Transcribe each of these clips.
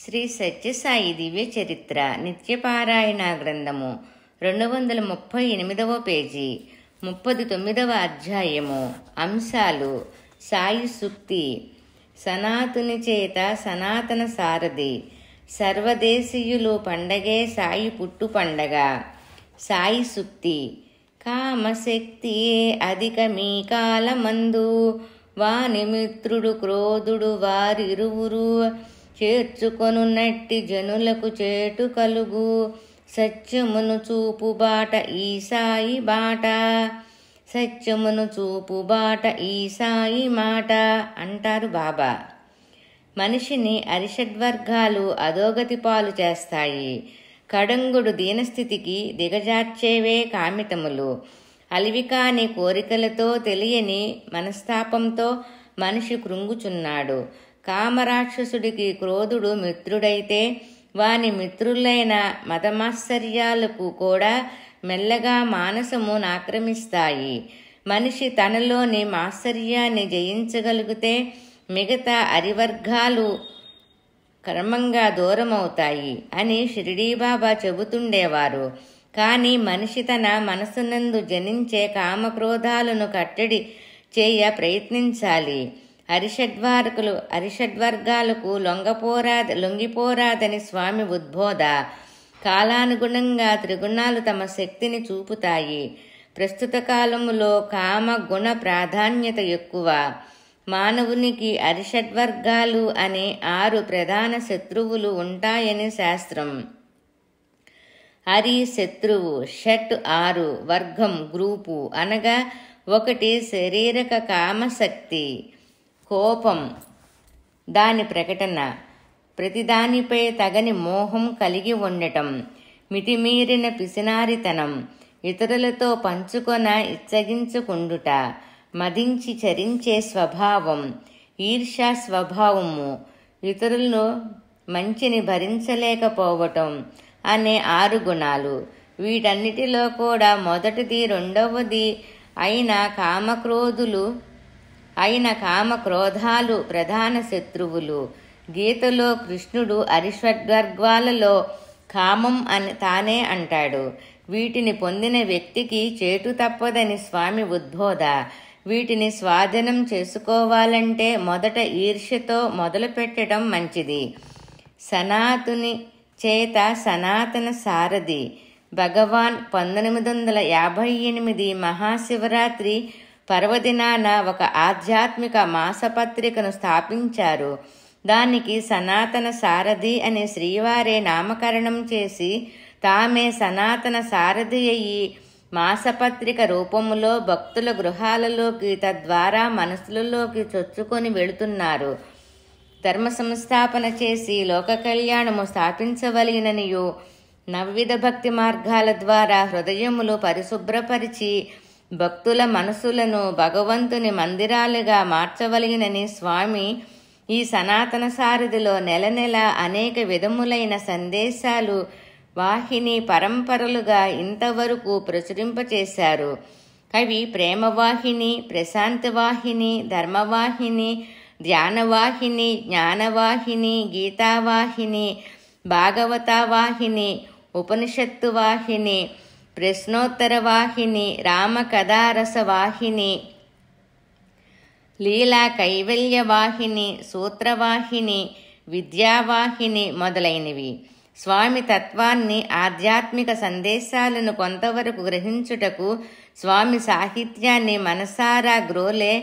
శ్రీ సత్యసాయి దివ్య చరిత్ర నిత్యపారాయణ గ్రంథము 238వ పేజీ 39వ అధ్యాయము. అంశాలు: సాయి సూక్తి, సనాతుని చేత సనాతన సారథి, సర్వదేశీయులు పండగే సాయి పుట్టు పండగ. సాయి సూక్తి: కామశక్తియే అధిక మీ కాలమందు, వాని మిత్రుడు క్రోధుడు వారిరువురు, చేర్చుకొనున్నట్టి జనులకు చేటు కలుగు, సత్యమును చూపు బాట ఈ సాయి బాట, సత్యమును చూపు బాట ఈ సాయి మాట అంటారు బాబా. మనిషిని అరిషడ్వర్గాలు అధోగతి పాలు చేస్తాయి. కడంగుడు దీనస్థితికి దిగజార్చేవే కామితములు. అలివికాని కోరికలతో తెలియని మనస్తాపంతో మనిషి కృంగుచున్నాడు. కామరాక్షసుడికి క్రోధుడు మిత్రుడైతే వాని మిత్రులైన మతమాశ్చర్యాలకు కూడా మెల్లగా మానసము నాక్రమిస్తాయి. మనిషి తనలోని మాశ్చర్యాన్ని జయించగలిగితే మిగతా అరివర్గాలు క్రమంగా దూరమవుతాయి అని షిరిడీబాబా చెబుతుండేవారు. కానీ మనిషి తన మనసునందు జనించే కామక్రోధాలను కట్టడి ప్రయత్నించాలి. అరిషడ్వర్గాలకు లొంగిపోరాదని స్వామి ఉద్బోధ. కాలానుగుణంగా త్రిగుణాలు తమ శక్తిని చూపుతాయి. ప్రస్తుత కాలములో కామ గుణ ప్రాధాన్యత ఎక్కువ. మానవునికి అరిషడ్వర్గాలు అనే 6 ప్రధాన శత్రువులు ఉంటాయని శాస్త్రం. అరి శత్రువు, షట్ 6, వర్గం గ్రూపు అనగా 1 శారీరక కామశక్తి, కోపం దాని ప్రకటన, ప్రతిదానిపై తగని మోహం కలిగి ఉండటం, మితిమీరిన పిసినారితనం, ఇతరులతో పంచుకొన ఇచ్చగించుకుండుట, మదించి చరించే స్వభావం, ఈర్ష్యా స్వభావము, ఇతరులను మంచిని భరించలేకపోవటం అనే 6 గుణాలు. వీటన్నిటిలో కూడా మొదటిది రెండవది అయిన కామక్రోధాలు ప్రధాన శత్రువులు. గీతలో కృష్ణుడు అరిషడ్వర్గాలలో కామం తానే అంటాడు. వీటిని పొందిన వ్యక్తికి చేటు తప్పదని స్వామి ఉద్బోధ. వీటిని స్వాధీనం చేసుకోవాలంటే మొదట ఈర్ష్యతో మొదలు పెట్టడం మంచిది. సనాతుని చేత సనాతన సారథి. భగవాన్ 1958 మహాశివరాత్రి పర్వదినాన ఒక ఆధ్యాత్మిక మాసపత్రికను స్థాపించారు. దానికి సనాతన సారథి అని శ్రీవారే నామకరణం చేసి తామే సనాతన సారథి అయి మాసపత్రిక రూపములో భక్తుల గృహాలలోకి తద్వారా మనసులలోకి చొచ్చుకొని వెళుతున్నారు. ధర్మ సంస్థాపన చేసి లోక కళ్యాణము స్థాపించవలెననియు, నవవిధ భక్తి మార్గాల ద్వారా హృదయములు పరిశుభ్రపరిచి భక్తుల మనసులను భగవంతుని మందిరాలుగా మార్చవలెనని స్వామి ఈ సనాతన సారథిలో నెల నెల అనేక విధములైన సందేశాలు వాహిని పరంపరలుగా ఇంతవరకు ప్రచురింపచేశారు. అవి ప్రేమవాహిని, ప్రశాంతవాహిని, ధర్మవాహిని, ధ్యానవాహిని, జ్ఞానవాహిని, గీతావాహిని, భాగవతవాహిని, ఉపనిషత్తు వాహిని, ప్రశ్నోత్తర వాహిని, రామకథారస వాహిని, లీలా కైవల్య వాహిని, సూత్రవాహిని, విద్యావాహిని మొదలైనవి. స్వామి తత్వాన్ని, ఆధ్యాత్మిక సందేశాలను కొంతవరకు గ్రహించుటకు స్వామి సాహిత్యాన్ని మనసారా గ్రోలే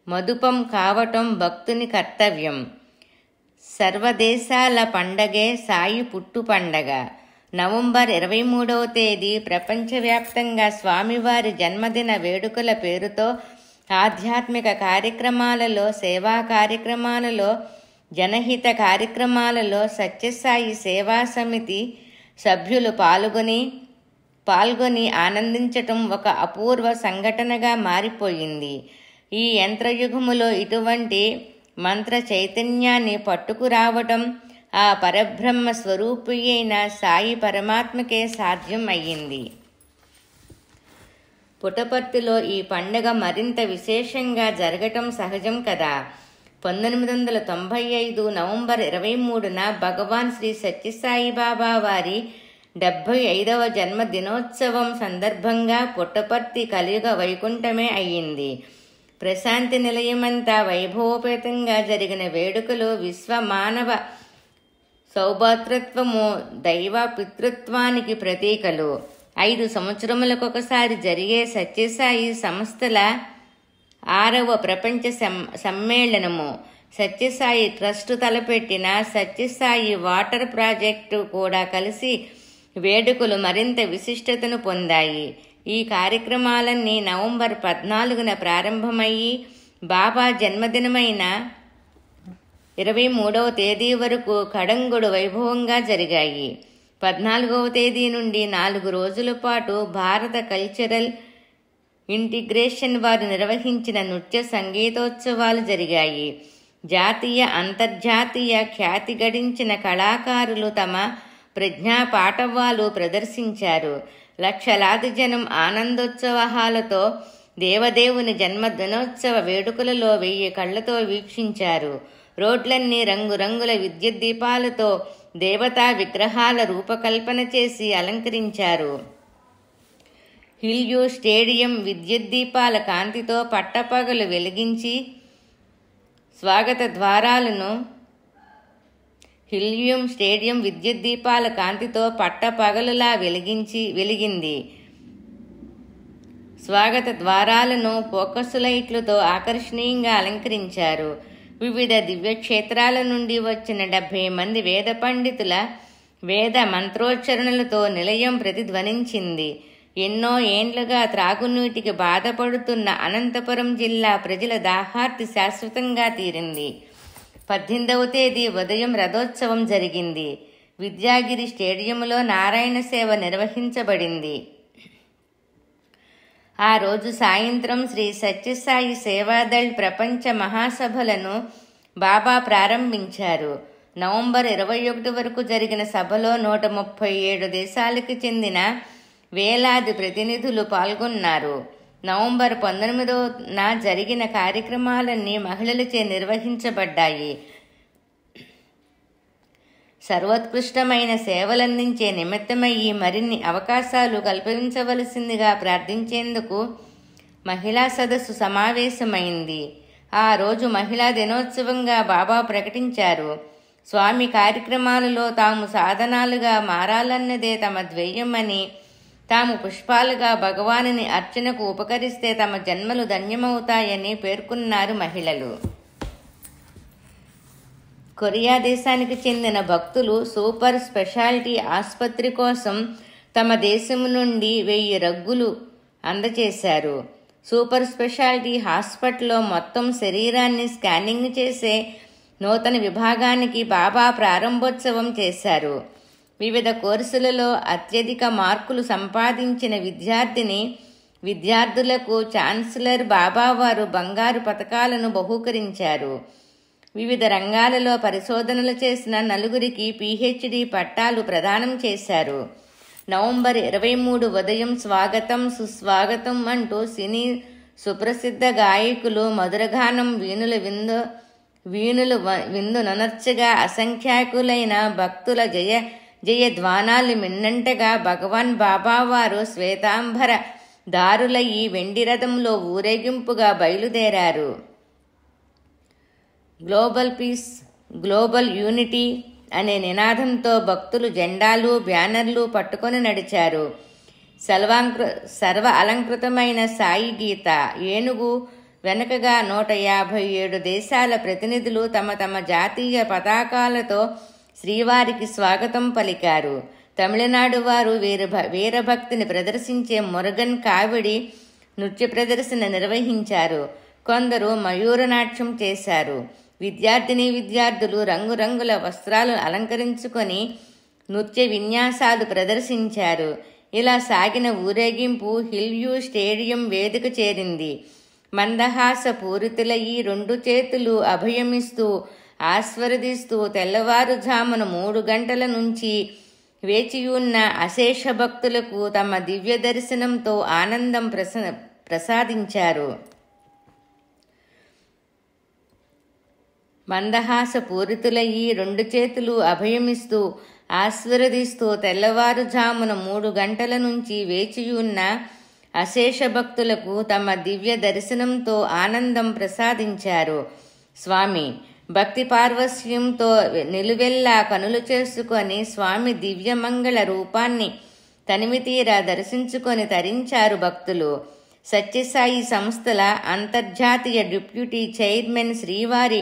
మధుపం కావటం భక్తుని కర్తవ్యం. సర్వదేశాల పండగే సాయి పుట్టు పండగ. నవంబర్ 23వ తేదీ ప్రపంచవ్యాప్తంగా స్వామివారి జన్మదిన వేడుకల పేరుతో ఆధ్యాత్మిక కార్యక్రమాలలో, సేవా కార్యక్రమాలలో, జనహిత కార్యక్రమాలలో సత్యసాయి సేవా సమితి సభ్యులు పాల్గొని ఆనందించటం ఒక అపూర్వ సంఘటనగా మారిపోయింది. ఈ యంత్రయుగములో ఇటువంటి మంత్ర చైతన్యాన్ని పట్టుకురావటం ఆ పరబ్రహ్మ స్వరూపి అయిన సాయి పరమాత్మకే సాధ్యం అయ్యింది. పుట్టపర్తిలో ఈ పండుగ మరింత విశేషంగా జరగటం సహజం కదా. 1995 నవంబర్ 23న భగవాన్ శ్రీ సత్యసాయిబాబా వారి 75వ జన్మదినోత్సవం సందర్భంగా పుట్టపర్తి కలియుగ వైకుంఠమే అయ్యింది. ప్రశాంతి నిలయమంతా వైభవోపేతంగా జరిగిన వేడుకలు విశ్వ మానవ సౌభాతృత్వము, దైవ పితృత్వానికి ప్రతీకలు. 5 సంవత్సరములకొకసారి జరిగే సత్యసాయి సంస్థల 6వ ప్రపంచ సమ్మేళనము, సత్యసాయి ట్రస్ట్ తలపెట్టిన సత్యసాయి వాటర్ ప్రాజెక్టు కూడా కలిసి వేడుకలు మరింత విశిష్టతను పొందాయి. ఈ కార్యక్రమాలన్నీ నవంబర్ 14న ప్రారంభమయ్యి బాబా జన్మదినమైన 23వ తేదీ వరకు కడంగుడు వైభవంగా జరిగాయి. 14వ తేదీ నుండి 4 రోజుల పాటు భారత కల్చరల్ ఇంటిగ్రేషన్ వారు నిర్వహించిన నృత్య సంగీతోత్సవాలు జరిగాయి. జాతీయ అంతర్జాతీయ ఖ్యాతి గడించిన కళాకారులు తమ ప్రజ్ఞా పాటవాలు ప్రదర్శించారు. లక్షలాది జనం ఆనందోత్సవాలతో దేవదేవుని జన్మదినోత్సవ వేడుకలలో 1000 కళ్లతో వీక్షించారు. రోడ్లన్నీ రంగురంగుల విద్యుత్ దీపాలతో దేవతా విగ్రహాల రూపకల్పన చేసి అలంకరించారు. హిల్యూ స్టేడియం విద్యుత్ దీపాల కాంతితో పట్టపగలు వెలిగించి స్వాగత ద్వారాలను హిల్యూం స్టేడియం విద్యుత్ దీపాల కాంతితో పట్టపగలులా వెలిగింది. స్వాగత ద్వారాలను ఫోకస్ లైట్లతో ఆకర్షణీయంగా అలంకరించారు. వివిధ దివ్యక్షేత్రాల నుండి వచ్చిన 70 మంది వేద పండితుల వేద మంత్రోచ్చరణలతో నిలయం ప్రతిధ్వనించింది. ఎన్నో ఏండ్లుగా త్రాగునీటికి బాధపడుతున్న అనంతపురం జిల్లా ప్రజల దాహార్తి శాశ్వతంగా తీరింది. 18వ తేదీ ఉదయం రథోత్సవం జరిగింది. విద్యాగిరి స్టేడియంలో నారాయణ సేవ నిర్వహించబడింది. ఆ రోజు సాయంత్రం శ్రీ సత్యసాయి సేవాదళ్ ప్రపంచ మహాసభలను బాబా ప్రారంభించారు. నవంబర్ 21 వరకు జరిగిన సభలో 137 దేశాలకు చెందిన వేలాది ప్రతినిధులు పాల్గొన్నారు. నవంబర్ 19న జరిగిన కార్యక్రమాలన్నీ మహిళలచే నిర్వహించబడ్డాయి. సర్వోత్కృష్టమైన సేవలందించే నిమిత్తమయ్యి మరిన్ని అవకాశాలు కల్పించవలసిందిగా ప్రార్థించేందుకు మహిళా సదస్సు సమావేశమైంది. ఆ రోజు మహిళా దినోత్సవంగా బాబా ప్రకటించారు. స్వామి కార్యక్రమాలలో తాము సాధనాలుగా మారాలన్నదే తమ ధ్యేయమని, తాము పుష్పాలుగా భగవానుని అర్చనకు ఉపకరిస్తే తమ జన్మలు ధన్యమవుతాయని పేర్కొన్నారు మహిళలు. కొరియా దేశానికి చెందిన భక్తులు సూపర్ స్పెషాలిటీ ఆసుపత్రి కోసం తమ దేశం నుండి 1000 రగ్గులు అందజేశారు. సూపర్ స్పెషాలిటీ హాస్పిటల్లో మొత్తం శరీరాన్ని స్కానింగ్ చేసే నూతన విభాగానికి బాబా ప్రారంభోత్సవం చేశారు. వివిధ కోర్సులలో అత్యధిక మార్కులు సంపాదించిన విద్యార్థులకు ఛాన్సలర్ బాబావారు బంగారు పతకాలను బహూకరించారు. వివిధ రంగాలలో పరిశోధనలు చేసిన 4గురికి PhD పట్టాలు ప్రదానం చేశారు. నవంబర్ 23 ఉదయం స్వాగతం సుస్వాగతం అంటూ సినీ సుప్రసిద్ధ గాయకులు మధురగానం వీణులు విందునర్చగా అసంఖ్యాకులైన భక్తుల జయ జయ ధ్వానాలు మిన్నంటగా భగవాన్ బాబావారు శ్వేతాంబర దారులయ్యి వెండి రథంలో ఊరేగింపుగా బయలుదేరారు. గ్లోబల్ పీస్, గ్లోబల్ యూనిటీ అనే నినాదంతో భక్తులు జెండాలు బ్యానర్లు పట్టుకొని నడిచారు. సర్వ అలంకృతమైన సాయి గీత ఏనుగు వెనుకగా 157 దేశాల ప్రతినిధులు తమ తమ జాతీయ పతాకాలతో శ్రీవారికి స్వాగతం పలికారు. తమిళనాడు వారు వీరభక్తిని ప్రదర్శించే మురుగన్ కావిడి నృత్య ప్రదర్శన నిర్వహించారు. కొందరు మయూరనాట్యం చేశారు. విద్యార్థులు రంగురంగుల వస్త్రాలు అలంకరించుకొని నృత్య విన్యాసాలు ప్రదర్శించారు. ఇలా సాగిన ఊరేగింపు హిల్యూ స్టేడియం వేదిక చేరింది. మందహాస పూరితులయ్యి 2 చేతులు అభయమిస్తూ ఆస్వాదిస్తూ తెల్లవారుజామున 3 గంటల నుంచి వేచియున్న అశేష భక్తులకు తమ దివ్య దర్శనంతో ఆనందం ప్రసాదించారు. మందహాసపూరితులయ్యి 2 చేతులు అభయమిస్తూ ఆశీర్వదిస్తూ తెల్లవారుజామున 3 గంటల నుంచి వేచియున్న అశేష భక్తులకు తమ దివ్య దర్శనంతో ఆనందం ప్రసాదించారు. స్వామి భక్తి పార్వశ్యంతో నిలువెల్లా కనులు చేసుకొని స్వామి దివ్యమంగళ రూపాన్ని తనివితీరా దర్శించుకొని తరించారు భక్తులు. సత్యసాయి సంస్థల అంతర్జాతీయ డిప్యూటీ చైర్మన్ శ్రీవారి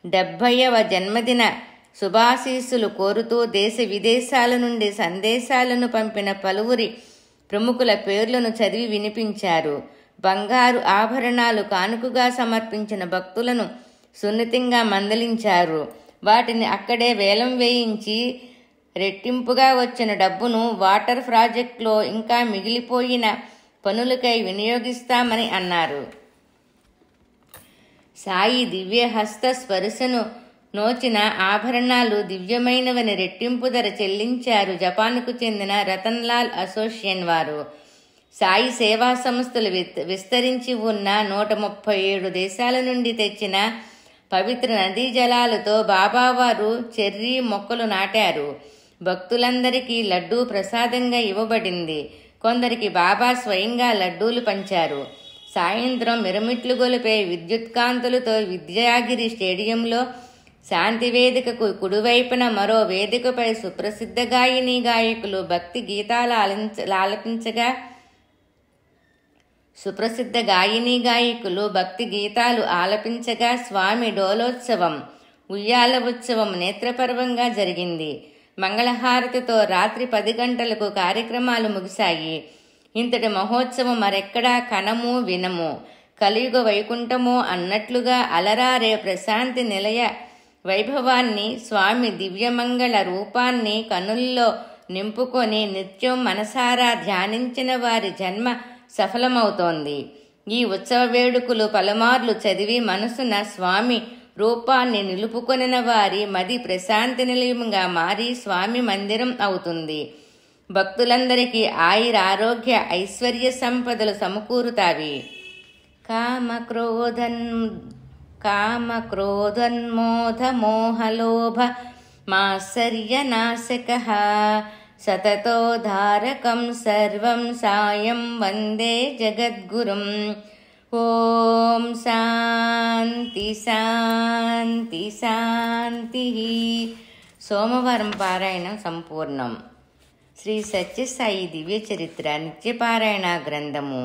70వ జన్మదిన శుభాశీస్సులు కోరుతూ దేశ విదేశాల నుండి సందేశాలను పంపిన పలువురి ప్రముఖుల పేర్లను చదివి వినిపించారు. బంగారు ఆభరణాలు కానుకగా సమర్పించిన భక్తులను సున్నితంగా మందలించారు. వాటిని అక్కడే వేలం వేయించి రెట్టింపుగా వచ్చిన డబ్బును వాటర్ ప్రాజెక్టులో ఇంకా మిగిలిపోయిన పనులకై వినియోగిస్తామని అన్నారు. సాయి దివ్యహస్త స్పర్శను నోచిన ఆభరణాలు దివ్యమైనవని రెట్టింపు ధర చెల్లించారు జపాన్కు చెందిన రతన్లాల్ అసోసియేషన్ వారు. సాయి సేవా సంస్థలు విస్తరించి ఉన్న 137 దేశాల నుండి తెచ్చిన పవిత్ర నదీ జలాలతో బాబావారు చెర్రీ మొక్కలు నాటారు. భక్తులందరికీ లడ్డూ ప్రసాదంగా ఇవ్వబడింది. కొందరికి బాబా స్వయంగా లడ్డూలు పంచారు. సాయంత్రం మిరమిట్లు గొలిపే విద్యుత్ కాంతులతో విద్యాగిరి స్టేడియంలో శాంతి వేదికకు కుడివైపున మరో వేదికపై సుప్రసిద్ధ గాయని గాయకులు భక్తి గీతాలు ఆలపించగా స్వామి డోలోత్సవం, ఉయ్యాల ఉత్సవం నేత్రపర్వంగా జరిగింది. మంగళహారతితో రాత్రి 10 గంటలకు కార్యక్రమాలు ముగిశాయి. ఇంతటి మహోత్సవం మరెక్కడా కనము వినము. కలియుగ వైకుంఠమో అన్నట్లుగా అలరారే ప్రశాంతి నిలయ వైభవాన్ని, స్వామి దివ్యమంగళ రూపాన్ని కనుల్లో నింపుకొని నిత్యం మనసారా ధ్యానించిన వారి జన్మ సఫలమవుతోంది. ఈ ఉత్సవ వేడుకలు పలుమార్లు చదివి మనసున స్వామి రూపాన్ని నిలుపుకొనిన వారి మది ప్రశాంతి నిలయంగా మారి స్వామి మందిరం అవుతుంది. భక్తులందరికీ ఆయురారోగ్య ఐశ్వర్య సంపదలు సమకూరుతావి. కామక్రోధన్మోధ మోహలోభ మాత్సర్యనాశకః సతతోధారకం సర్వం సాయం వందే జగద్గురుం. ఓం శాంతి శాంతి శాంతి. సోమవారం పారాయణం సంపూర్ణం. శ్రీ సత్యసాయి దివ్య చరిత్ర నిత్యపారాయణ గ్రంథము.